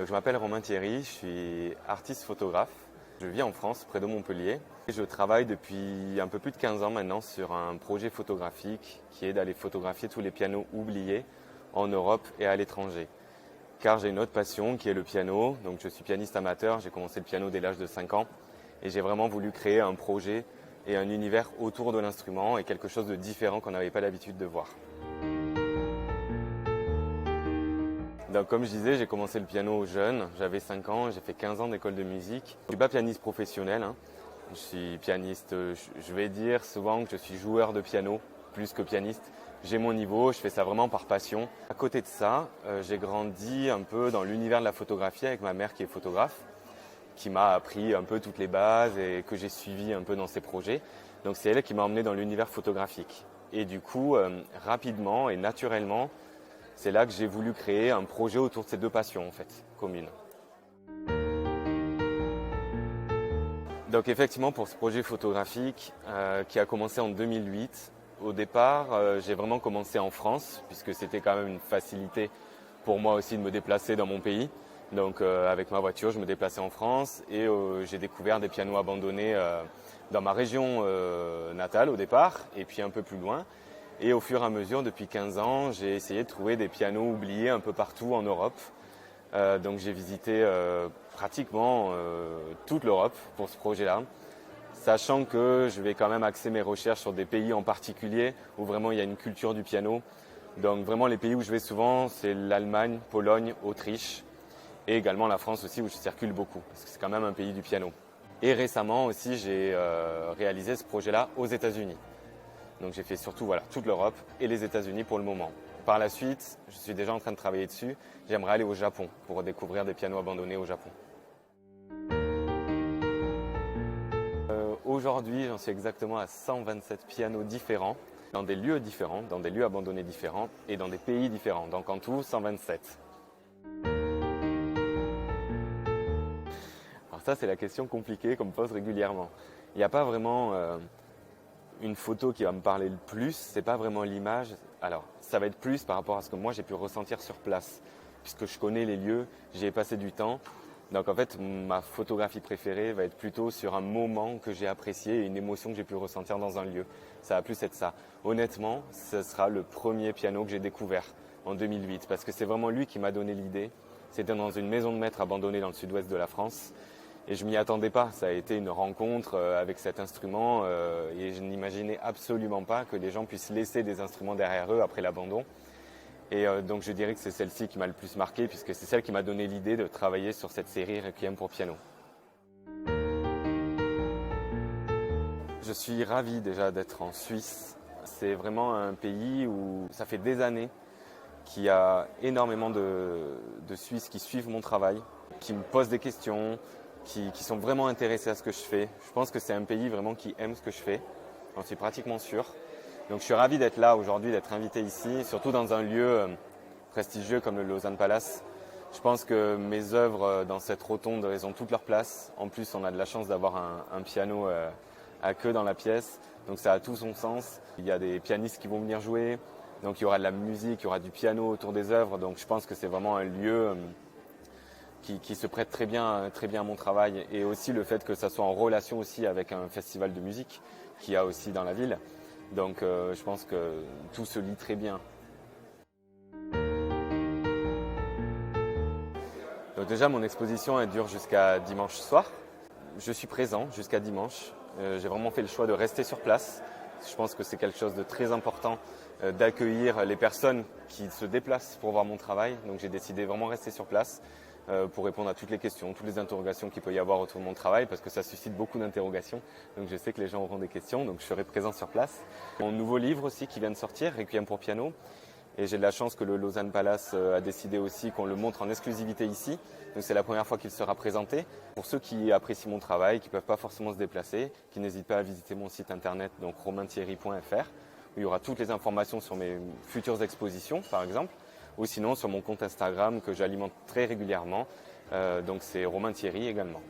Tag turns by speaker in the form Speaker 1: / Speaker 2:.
Speaker 1: Donc, je m'appelle Romain Thierry, je suis artiste photographe. Je vis en France, près de Montpellier. Et je travaille depuis un peu plus de 15 ans maintenant sur un projet photographique qui est d'aller photographier tous les pianos oubliés en Europe et à l'étranger. Car j'ai une autre passion qui est le piano. Donc je suis pianiste amateur, j'ai commencé le piano dès l'âge de 5 ans. Et j'ai vraiment voulu créer un projet et un univers autour de l'instrument et quelque chose de différent qu'on n'avait pas l'habitude de voir. Donc, comme je disais, j'ai commencé le piano jeune, j'avais 5 ans, j'ai fait 15 ans d'école de musique. Je ne suis pas pianiste professionnel, je suis pianiste, je vais dire souvent que je suis joueur de piano plus que pianiste. J'ai mon niveau, je fais ça vraiment par passion. À côté de ça, j'ai grandi un peu dans l'univers de la photographie avec ma mère qui est photographe, qui m'a appris un peu toutes les bases et que j'ai suivi un peu dans ses projets. Donc c'est elle qui m'a emmené dans l'univers photographique. Et du coup, rapidement et naturellement, c'est là que j'ai voulu créer un projet autour de ces deux passions en fait, communes. Donc effectivement pour ce projet photographique qui a commencé en 2008, au départ j'ai vraiment commencé en France puisque c'était quand même une facilité pour moi aussi de me déplacer dans mon pays. Donc avec ma voiture je me déplaçais en France et j'ai découvert des pianos abandonnés dans ma région natale au départ et puis un peu plus loin. Et au fur et à mesure, depuis 15 ans, j'ai essayé de trouver des pianos oubliés un peu partout en Europe. Donc j'ai visité pratiquement toute l'Europe pour ce projet-là, sachant que je vais quand même axer mes recherches sur des pays en particulier où vraiment il y a une culture du piano. Donc vraiment les pays où je vais souvent, c'est l'Allemagne, Pologne, Autriche et également la France aussi où je circule beaucoup, parce que c'est quand même un pays du piano. Et récemment aussi, j'ai réalisé ce projet-là aux États-Unis. Donc j'ai fait surtout toute l'Europe et les États-Unis pour le moment. Par la suite, je suis déjà en train de travailler dessus. J'aimerais aller au Japon pour découvrir des pianos abandonnés au Japon. Aujourd'hui, j'en suis exactement à 127 pianos différents, dans des lieux différents, dans des lieux abandonnés différents et dans des pays différents. Donc en tout, 127. Alors ça, c'est la question compliquée qu'on me pose régulièrement. Il n'y a pas vraiment une photo qui va me parler le plus, c'est pas vraiment l'image. Alors, ça va être plus par rapport à ce que moi j'ai pu ressentir sur place, puisque je connais les lieux, j'y ai passé du temps. Donc en fait, ma photographie préférée va être plutôt sur un moment que j'ai apprécié et une émotion que j'ai pu ressentir dans un lieu. Ça va plus être ça. Honnêtement, ce sera le premier piano que j'ai découvert en 2008, parce que c'est vraiment lui qui m'a donné l'idée. C'était dans une maison de maître abandonnée dans le sud-ouest de la France. Et je m'y attendais pas, ça a été une rencontre avec cet instrument et je n'imaginais absolument pas que les gens puissent laisser des instruments derrière eux après l'abandon. Et donc je dirais que c'est celle-ci qui m'a le plus marqué puisque c'est celle qui m'a donné l'idée de travailler sur cette série Requiem pour piano. Je suis ravi déjà d'être en Suisse. C'est vraiment un pays où ça fait des années qu'il y a énormément de Suisses qui suivent mon travail, qui me posent des questions, qui sont vraiment intéressés à ce que je fais. Je pense que c'est un pays vraiment qui aime ce que je fais, j'en suis pratiquement sûr. Donc je suis ravi d'être là aujourd'hui, d'être invité ici, surtout dans un lieu prestigieux comme le Lausanne Palace. Je pense que mes œuvres dans cette rotonde, elles ont toute leur place. En plus, on a de la chance d'avoir un piano à queue dans la pièce, donc ça a tout son sens. Il y a des pianistes qui vont venir jouer, donc il y aura de la musique, il y aura du piano autour des œuvres, donc je pense que c'est vraiment un lieu qui se prête très bien à mon travail et aussi le fait que ça soit en relation aussi avec un festival de musique qu'il y a aussi dans la ville. Donc je pense que tout se lie très bien. Donc déjà mon exposition elle dure jusqu'à dimanche soir. Je suis présent jusqu'à dimanche. J'ai vraiment fait le choix de rester sur place. Je pense que c'est quelque chose de très important d'accueillir les personnes qui se déplacent pour voir mon travail. Donc j'ai décidé vraiment de rester sur place pour répondre à toutes les questions, toutes les interrogations qu'il peut y avoir autour de mon travail parce que ça suscite beaucoup d'interrogations. Donc je sais que les gens auront des questions, donc je serai présent sur place. Mon nouveau livre aussi qui vient de sortir, Requiem pour piano. Et j'ai de la chance que le Lausanne Palace a décidé aussi qu'on le montre en exclusivité ici. Donc c'est la première fois qu'il sera présenté. Pour ceux qui apprécient mon travail, qui ne peuvent pas forcément se déplacer, qui n'hésitent pas à visiter mon site internet, donc romainthierry.fr, où il y aura toutes les informations sur mes futures expositions, par exemple, ou sinon sur mon compte Instagram que j'alimente très régulièrement. Donc c'est Romain Thierry également.